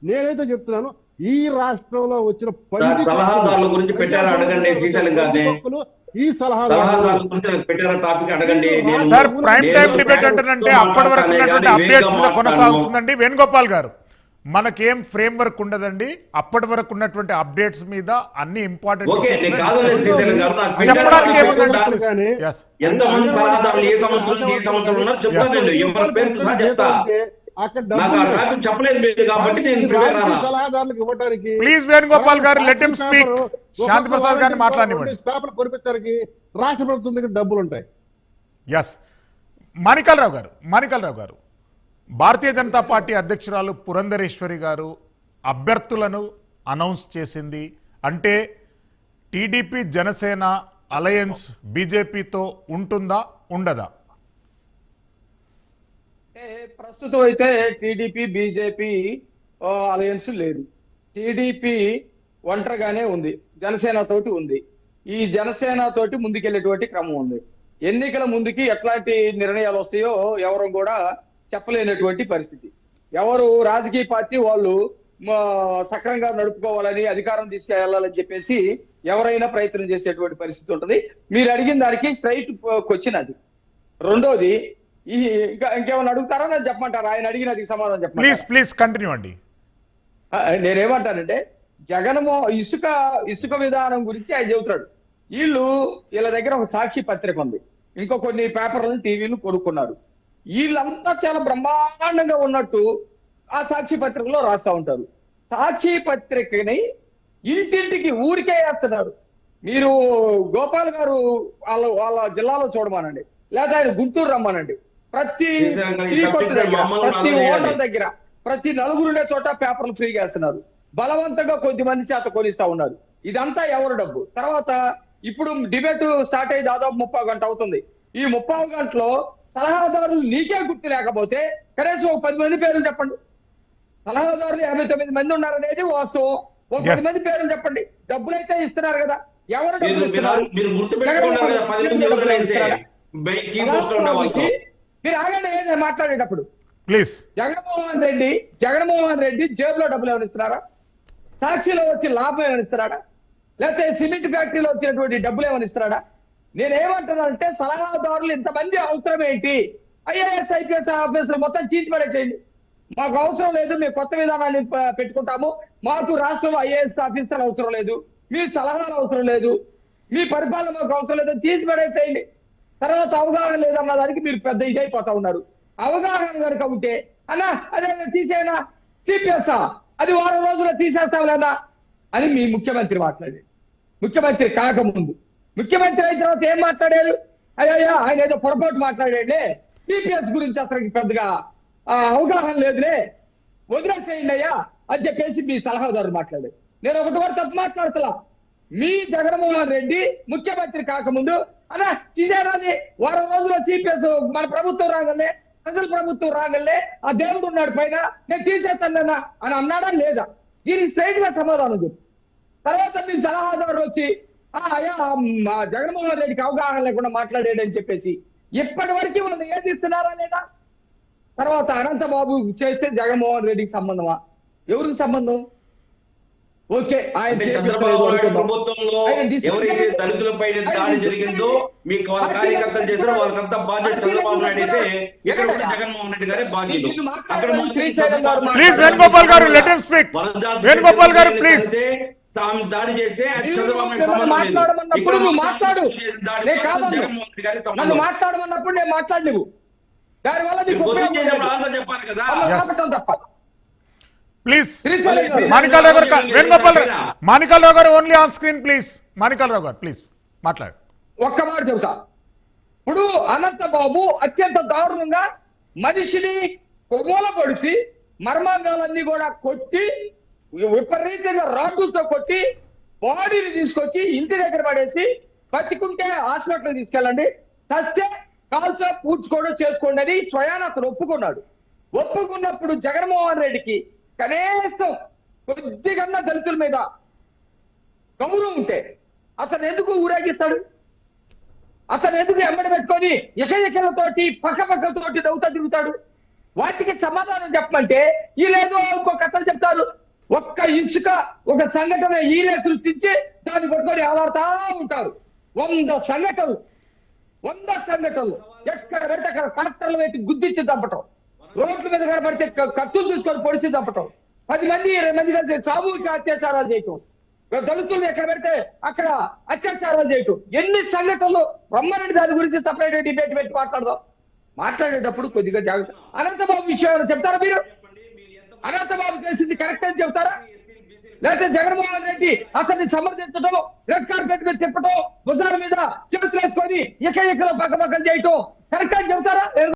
నేనైతే చెప్తున్నాను ఈ రాష్ట్రంలో వచ్చిన సలహాదారుల గురించి పెట్టారా అడగండి. శ్రీశైలం గారిని ఈ సలహాదారుల గురించి పెట్టారా టాపిక్ అడగండి. సార్ ప్రైమ్ టైం డిబేట్ అంటారంటే అప్పటి వరకు ఉన్నటువంటి అప్డేట్స్ మీద కొనసాగుతుందండి. వేణుగోపాల్ గారు, మనకేం ఫ్రేమ్ వర్క్ ఉండదండి. అప్పటి వరకు ఉన్నటువంటి అప్డేట్స్ మీద అన్ని ఇంపార్టెంట్ చెప్పడానికి ఏముందండి. ఎంతమంది సలహాదారులు ఏ సంవత్సరం ఉన్నారు చెప్తానండి. ఎవరి పేరు సహా చెప్తా. చెప్పలేదు కాబట్టి నేను సలహాదారులకు ఇవ్వడానికి ప్లీజ్ వేణుగోపాల్ గారు లెట్ హిమ్ స్పీక్. శాంతి ప్రసాద్ గారిని మాట్లాడనివ్వండి. పేపర్లు కొనిపించడానికి రాష్ట్ర ప్రభుత్వం దగ్గర డబ్బులు ఉంటాయి. ఎస్ మాణిక్యాలరావు గారు, భారతీయ జనతా పార్టీ అధ్యక్షురాలు పురంధరేశ్వరి గారు అభ్యర్థులను అనౌన్స్ చేసింది. అంటే టీడీపీ జనసేన అలయన్స్ బీజేపీతో ఉంటుందా ఉండదా? ప్రస్తుతం అయితే టీడీపీ బీజేపీ అలయన్స్ లేదు. టీడీపీ ఒంటరిగానే ఉంది, జనసేన తోటి ఉంది. ఈ జనసేన తోటి ముందుకెళ్లేటువంటి క్రమం ఉంది. ఎన్నికల ముందుకి ఎట్లాంటి నిర్ణయాలు వస్తాయో ఎవరు కూడా చెప్పలేనటువంటి పరిస్థితి. ఎవరు రాజకీయ పార్టీ వాళ్ళు సక్రమంగా నడుపుకోవాలని, అధికారం తీసుకెళ్లాలని చెప్పేసి ఎవరైనా ప్రయత్నం చేసేటువంటి పరిస్థితి ఉంటుంది. మీరు అడిగిన దానికి స్ట్రైట్ క్వశ్చన్ అది. రెండోది, ఇంకేమైనా అడుగుతారా నేను చెప్పమంటారా? ఆయన అడిగినది సమాధానం చెప్పండి. ప్లీజ్ కంటిన్యూ అండి. నేనేమంటానంటే ఇసుక విధానం గురించి ఆయన చెబుతాడు. వీళ్ళ దగ్గర ఒక సాక్షి పత్రిక ఉంది, ఇంకో కొన్ని పేపర్లను టీవీలు కొనుక్కున్నారు. వీళ్ళంతా చాలా బ్రహ్మాండంగా ఉన్నట్టు ఆ సాక్షి పత్రికలో రాస్తా ఉంటారు. సాక్షి పత్రికని ఇంటింటికి ఊరికే వేస్తున్నారు. మీరు గోపాల్ గారు వాళ్ళ జిల్లాలో చూడమానండి, లేదా ఆయన గుంటూరు రమ్మానండి. ప్రతి కొట్టు దగ్గర, ప్రతి హోటల్ దగ్గర, ప్రతి నలుగురుండే చోట పేపర్లు ఫ్రీగా వేస్తున్నారు. బలవంతంగా కొద్దిమంది చేత కొనిస్తా ఉన్నారు. ఇదంతా ఎవరు డబ్బు? తర్వాత ఇప్పుడు డిబేట్ స్టార్ట్ అయ్యి దాదాపు 30 గంట అవుతుంది. ఈ 30 గంటలో సలహాదారులు నీకే గుర్తు లేకపోతే కనీసం 10 మంది పేర్లు చెప్పండి. సలహాదారులు 59 మంది ఉన్నారనేది వాస్తవం. 10 మంది పేర్లు చెప్పండి. డబ్బులు అయితే ఇస్తున్నారు కదా, ఎవరు డబ్బులు ఇస్తున్నారు? మీరు ఆగండి మాట్లాడేటప్పుడు. ప్లీజ్. జగన్మోహన్ రెడ్డి జేబులో డబ్బులు ఏమైనా ఇస్తున్నారా? సాక్షిలో వచ్చి లాభం ఏమైనా ఇస్తున్నాడా? లేకపోతే సిమెంట్ ఫ్యాక్టరీలో వచ్చినటువంటి డబ్బులు ఏమైనా ఇస్తున్నాడా? నేనేమంటున్నానంటే సలహాదారులు ఇంతమంది అవసరం ఏంటి? ఐఏఎస్ ఐపీఎస్ ఆఫీసర్ మొత్తం తీసి పడేసేయండి. మాకు అవసరం లేదు, మేము కొత్త విధానాన్ని పెట్టుకుంటాము. మాకు రాష్ట్రంలో ఐఏఎస్ ఆఫీసర్ అవసరం లేదు, మీ సలహాలు అవసరం లేదు, మీ పరిపాలన మాకు అవసరం లేదు, తీసి పడేసేయండి. తర్వాత అవగాహన లేదన్న దానికి మీరు పెద్ద ఇదైపోతా ఉన్నారు. అవగాహన కనుక ఉంటే అన్నా అదే తీసేనా సిపిఎస్ అది వారం రోజుల్లో తీసేస్తాం లేదా అని మీ ముఖ్యమంత్రి మాట్లాడాడు. ముఖ్యమంత్రి కాకముందు, ముఖ్యమంత్రి అయిన తర్వాత ఏం మాట్లాడారు? అయ్యా ఆయన ఏదో పొరపాటు మాట్లాడాడే, సిపిఎస్ గురించి అసలు పెద్దగా అవగాహన లేదులే, వదిలేసేయండి అయ్యా అని చెప్పేసి మీ సలహాదారు మాట్లాడారు. నేను ఒకటి వరకు తప్పు మాట్లాడుతున్నా. మీ జగన్మోహన్ రెడ్డి ముఖ్యమంత్రి కాకముందు అన్నా తీసేరాని వారం రోజుల్లో సిపిఎస్ మన ప్రభుత్వం రాగలే, ప్రజల ప్రభుత్వం రాగలే, ఆ దేవుడు ఉన్నాడు పైన, నేను తీసేస్తానన్నా అని అన్నాడా లేదా? దీనికి స్ట్రైట్ గా సమాధానం చెప్పు. తర్వాత మీ సలహాదారు వచ్చి అయ్యా జగన్మోహన్ రెడ్డికి అవగాహన లేకుండా మాట్లాడాడని చెప్పేసి ఇప్పటి వరకు వాళ్ళు ఏది ఇస్తున్నారా లేదా? తర్వాత అనంతబాబు చేస్తే జగన్మోహన్ రెడ్డికి సంబంధమా? ఎవరికి సంబంధం? ఓకే, ఆయన ప్రభుత్వంలో ఎవరైతే దళితులపై దాడి జరిగిందో మీకు వాళ్ళ కార్యకర్తలు చేశారో వాళ్ళకంతా బాధ్యత చంద్రబాబు నాయుడు అయితే ఇక్కడ కూడా జగన్మోహన్ రెడ్డి గారే బాధ్యులు. అక్కడ ప్లీజ్ వేణుగోపాల్ గారు లెట్ హిమ్ స్పీక్. వేణుగోపాల్ గారు ప్లీజ్. దాడి చేస్తే చంద్రబాబు నాయుడు సంబంధం మాట్లాడమన్నప్పుడు నువ్వు మాట్లాడు, నన్ను మాట్లాడమన్నప్పుడు నేను మాట్లాడలేవు. దానివల్ల చెప్పాలి కదా. ప్లీజ్ మాణిక్యాలరావు గారు only on screen please. Manikyalarao గారు ప్లీజ్ మాట్లాడు. ఒక్క మాట చెబుతా. ఇప్పుడు అనంతబాబు అత్యంత దారుణంగా మనిషిని కొమ్మల పొడిచి మర్మాంగాలన్నీ కూడా కొట్టి విపరీతంగా రాడ్డులతో కొట్టి బాడీని తీసుకొచ్చి ఇంటి దగ్గర పడేసి బతికుంటే హాస్పిటల్ తీసుకెళ్ళండి, సస్తే కాల్చో పూడ్చుకోవడం చేసుకోండి అని స్వయాన అతను ఒప్పుకున్నాడు. ఒప్పుకున్నప్పుడు జగన్మోహన్ రెడ్డికి కనీసం కొద్దిగా దళితుల మీద గౌరవం ఉంటే అతను ఎందుకు ఊరేగిస్తాడు? అతను ఎందుకు ఎమ్మడి పెట్టుకొని ఎకలతోటి పక్కతోటి నవ్వుతా తిరుగుతాడు? వాటికి సమాధానం చెప్పమంటే వీళ్ళేదో ఇంకో కథలు చెప్తారు. ఇసుక ఒక సంఘటన ఈయనే సృష్టించి దాన్ని పట్టుకొని ఆలాడుతా ఉంటారు. 100 సంఘటనలు ఎక్కడ పెడితే అక్కడ కలెక్టర్లు పెట్టి గుద్దించి చంపటం, రోడ్ల మీద కనబడితే కత్తులు తీసుకొని పొడిచి చంపటం, 10 మంది 20 మంది కలిసి సామూహిక అత్యాచారాలు చేయటం, దళితులు ఎక్కడ పెడితే అక్కడ అత్యాచారాలు చేయటం, ఎన్ని సంఘటనలు. రమ్మనండి దాని గురించి సపరేట్ డిబేట్ పెట్టి మాట్లాడేటప్పుడు కొద్దిగా జాగ్రత్త. అనంతబాబు విషయం చెప్తారా మీరు? అనంతబాబు చేసింది కరెక్ట్ అని చెప్తారా? లేకపోతే జగన్మోహన్ రెడ్డి అతన్ని సమర్థించడం, రెడ్ కార్పెట్ మీద తిప్పటం, భుజాల మీద చేతులు వేసుకొని ఎకలో పక్క చేయటం కరెక్ట్ అని చెప్తారా?